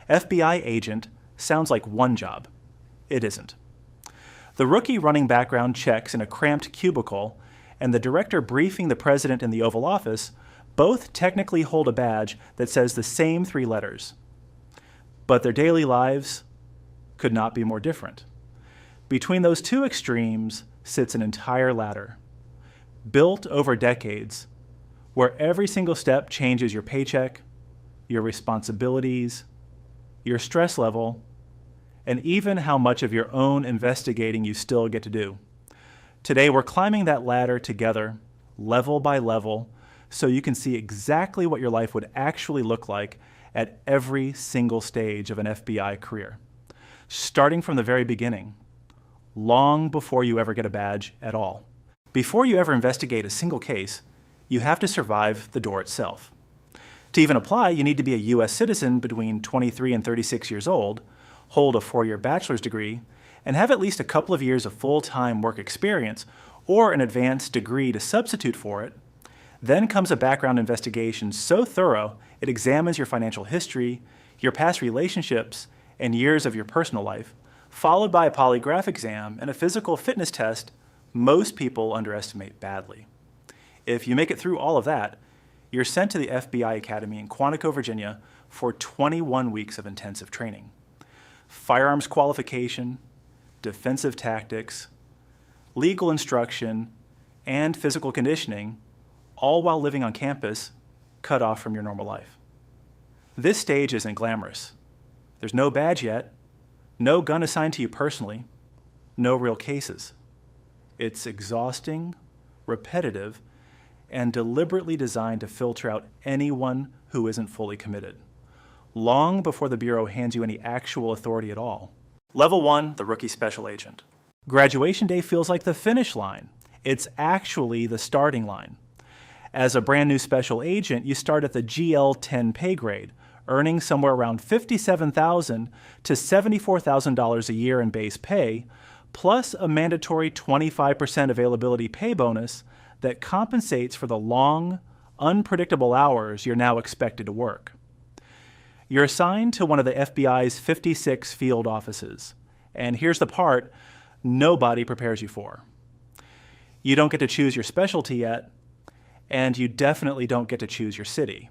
FBI agent sounds like one job. It isn't. The rookie running background checks in a cramped cubicle and the director briefing the president in the Oval Office both technically hold a badge that says the same 3 letters. But their daily lives could not be more different. Between those two extremes sits an entire ladder, built over decades, where every single step changes your paycheck, your responsibilities, your stress level, and even how much of your own investigating you still get to do. Today, we're climbing that ladder together, level by level, so you can see exactly what your life would actually look like at every single stage of an FBI career, starting from the very beginning, long before you ever get a badge at all. Before you ever investigate a single case, you have to survive the door itself. To even apply, you need to be a U.S. citizen between 23 and 36 years old, hold a 4-year bachelor's degree, and have at least a couple of years of full-time work experience or an advanced degree to substitute for it. Then comes a background investigation so thorough it examines your financial history, your past relationships, and years of your personal life, followed by a polygraph exam and a physical fitness test most people underestimate badly. If you make it through all of that, you're sent to the FBI Academy in Quantico, Virginia for 21 weeks of intensive training. Firearms qualification, defensive tactics, legal instruction, and physical conditioning, all while living on campus, cut off from your normal life. This stage isn't glamorous. There's no badge yet, no gun assigned to you personally, no real cases. It's exhausting, repetitive, and deliberately designed to filter out anyone who isn't fully committed, long before the Bureau hands you any actual authority at all. Level 1, the rookie special agent. Graduation day feels like the finish line. It's actually the starting line. As a brand new special agent, you start at the GL-10 pay grade, earning somewhere around $57,000 to $74,000 a year in base pay, plus a mandatory 25% availability pay bonus that compensates for the long, unpredictable hours you're now expected to work. You're assigned to one of the FBI's 56 field offices, and here's the part nobody prepares you for. You don't get to choose your specialty yet, and you definitely don't get to choose your city.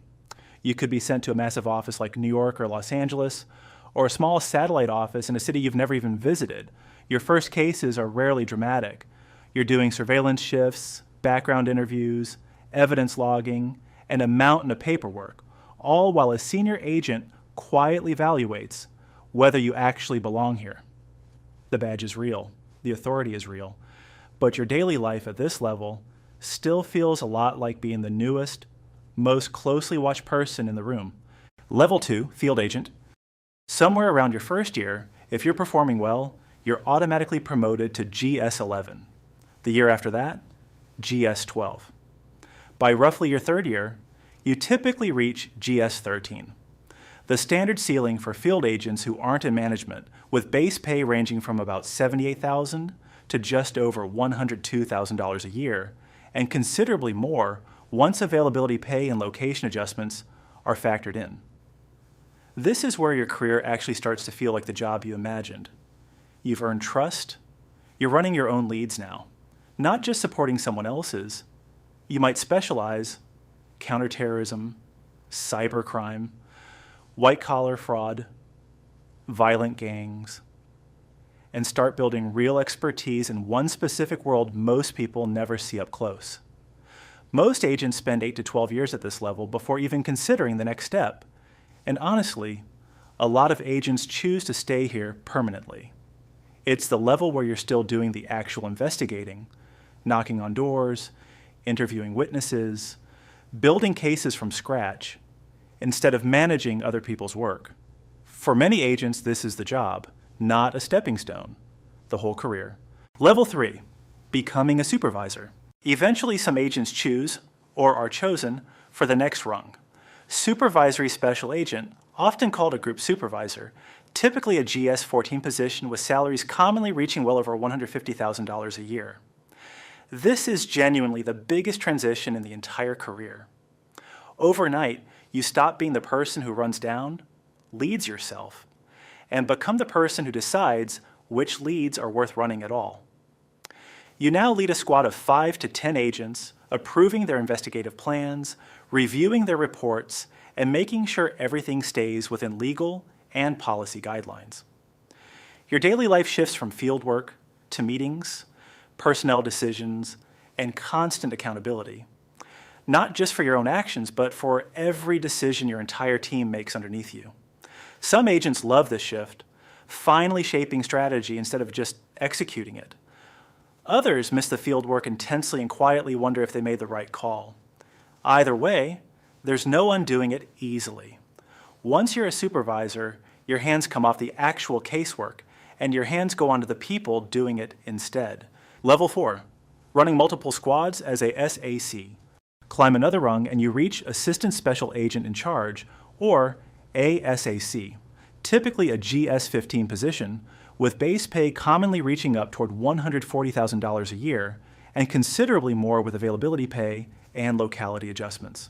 You could be sent to a massive office like New York or Los Angeles, or a small satellite office in a city you've never even visited. Your first cases are rarely dramatic. You're doing surveillance shifts, background interviews, evidence logging, and a mountain of paperwork, all while a senior agent quietly evaluates whether you actually belong here. The badge is real, the authority is real, but your daily life at this level still feels a lot like being the newest, most closely watched person in the room. Level 2, field agent. Somewhere around your first year, if you're performing well, you're automatically promoted to GS-11. The year after that, GS-12. By roughly your third year, you typically reach GS-13, the standard ceiling for field agents who aren't in management, with base pay ranging from about $78,000 to just over $102,000 a year, and considerably more once availability pay and location adjustments are factored in. This is where your career actually starts to feel like the job you imagined. You've earned trust. You're running your own leads now, not just supporting someone else's. You might specialize counterterrorism, cybercrime, white-collar fraud, violent gangs, and start building real expertise in one specific world most people never see up close. Most agents spend 8 to 12 years at this level before even considering the next step. And honestly, a lot of agents choose to stay here permanently. It's the level where you're still doing the actual investigating, knocking on doors, interviewing witnesses, building cases from scratch, instead of managing other people's work. For many agents, this is the job, not a stepping stone, the whole career. Level 3, becoming a supervisor. Eventually, some agents choose, or are chosen, for the next rung. Supervisory special agent, often called a group supervisor, typically a GS-14 position with salaries commonly reaching well over $150,000 a year. This is genuinely the biggest transition in the entire career. Overnight, you stop being the person who runs down leads yourself, and become the person who decides which leads are worth running at all. You now lead a squad of 5 to 10 agents, approving their investigative plans, reviewing their reports, and making sure everything stays within legal and policy guidelines. Your daily life shifts from field work to meetings, personnel decisions, and constant accountability, not just for your own actions, but for every decision your entire team makes underneath you. Some agents love this shift, finally shaping strategy instead of just executing it. Others miss the field work intensely and quietly wonder if they made the right call. Either way, there's no undoing it easily. Once you're a supervisor, your hands come off the actual casework, and your hands go onto the people doing it instead. Level 4, running multiple squads as a SAC. Climb another rung and you reach Assistant Special Agent in Charge, or ASAC, typically a GS-15 position, with base pay commonly reaching up toward $140,000 a year, and considerably more with availability pay and locality adjustments.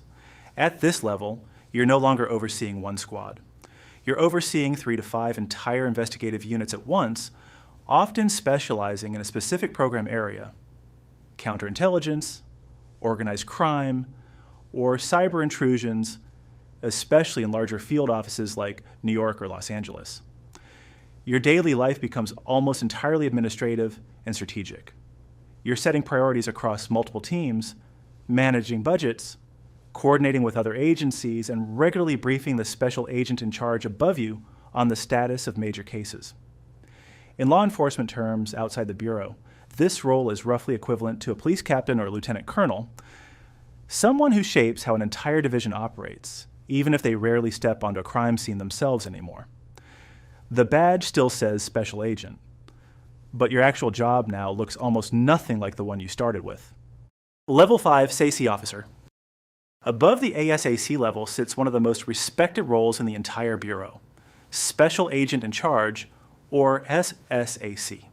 At this level, you're no longer overseeing one squad. You're overseeing 3 to 5 entire investigative units at once, often specializing in a specific program area: counterintelligence, organized crime, or cyber intrusions, especially in larger field offices like New York or Los Angeles. Your daily life becomes almost entirely administrative and strategic. You're setting priorities across multiple teams, managing budgets, coordinating with other agencies, and regularly briefing the special agent in charge above you on the status of major cases. In law enforcement terms outside the Bureau, this role is roughly equivalent to a police captain or lieutenant colonel, someone who shapes how an entire division operates, even if they rarely step onto a crime scene themselves anymore. The badge still says special agent, but your actual job now looks almost nothing like the one you started with. Level 5 SAC officer. Above the ASAC level sits one of the most respected roles in the entire Bureau, Special Agent in Charge, or SSAC.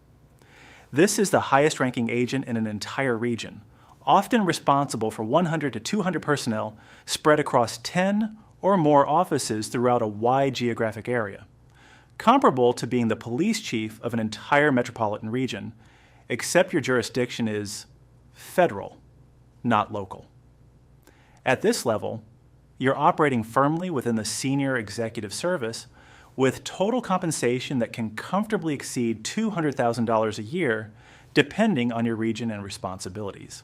This is the highest ranking agent in an entire region, often responsible for 100 to 200 personnel spread across 10 or more offices throughout a wide geographic area, comparable to being the police chief of an entire metropolitan region, except your jurisdiction is federal, not local. At this level, you're operating firmly within the senior executive service with total compensation that can comfortably exceed $200,000 a year, depending on your region and responsibilities.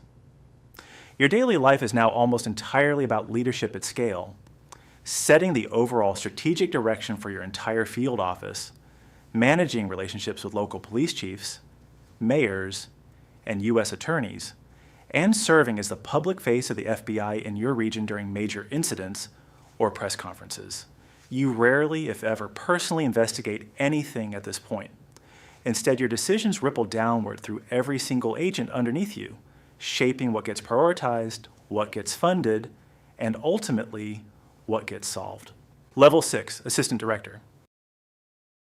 Your daily life is now almost entirely about leadership at scale, setting the overall strategic direction for your entire field office, managing relationships with local police chiefs, mayors, and U.S. attorneys, and serving as the public face of the FBI in your region during major incidents or press conferences. You rarely, if ever, personally investigate anything at this point. Instead, your decisions ripple downward through every single agent underneath you, shaping what gets prioritized, what gets funded, and ultimately, what gets solved. Level 6, Assistant Director.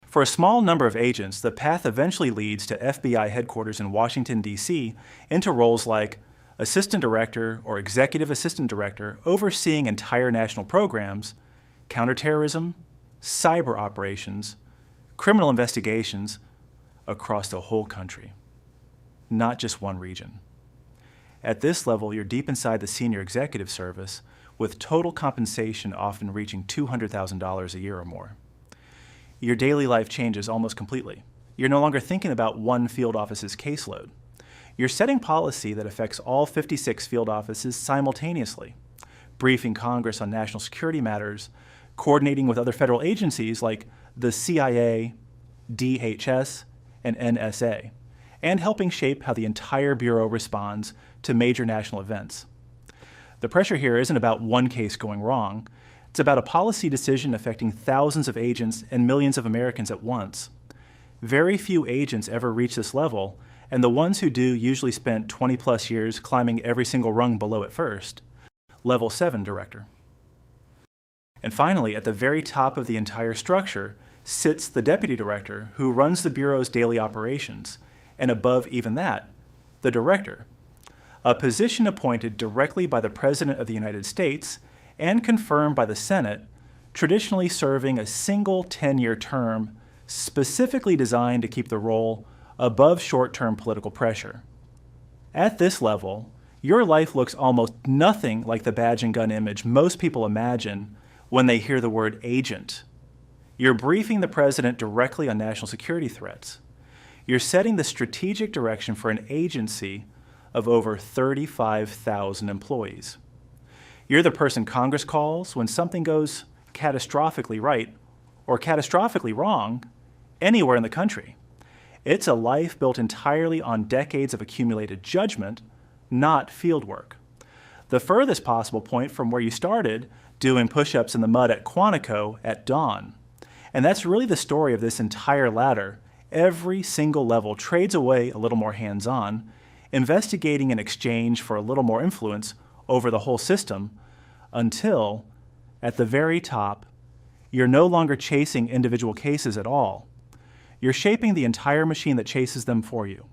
For a small number of agents, the path eventually leads to FBI headquarters in Washington, D.C., into roles like Assistant Director or Executive Assistant Director, overseeing entire national programs, counterterrorism, cyber operations, criminal investigations across the whole country, not just one region. At this level, you're deep inside the senior executive service, with total compensation often reaching $200,000 a year or more. Your daily life changes almost completely. You're no longer thinking about one field office's caseload. You're setting policy that affects all 56 field offices simultaneously, briefing Congress on national security matters, coordinating with other federal agencies like the CIA, DHS, and NSA, and helping shape how the entire Bureau responds to major national events. The pressure here isn't about one case going wrong. It's about a policy decision affecting thousands of agents and millions of Americans at once. Very few agents ever reach this level, and the ones who do usually spent 20-plus years climbing every single rung below it first. Level 7 Director. And finally, at the very top of the entire structure sits the Deputy Director, who runs the Bureau's daily operations, and above even that, the Director, a position appointed directly by the President of the United States and confirmed by the Senate, traditionally serving a single 10-year term specifically designed to keep the role above short-term political pressure. At this level, your life looks almost nothing like the badge and gun image most people imagine when they hear the word agent. You're briefing the president directly on national security threats. You're setting the strategic direction for an agency of over 35,000 employees. You're the person Congress calls when something goes catastrophically right or catastrophically wrong anywhere in the country. It's a life built entirely on decades of accumulated judgment, not fieldwork. The furthest possible point from where you started doing push-ups in the mud at Quantico at dawn. And that's really the story of this entire ladder. Every single level trades away a little more hands-on, investigating in exchange for a little more influence over the whole system, until, at the very top, you're no longer chasing individual cases at all. You're shaping the entire machine that chases them for you.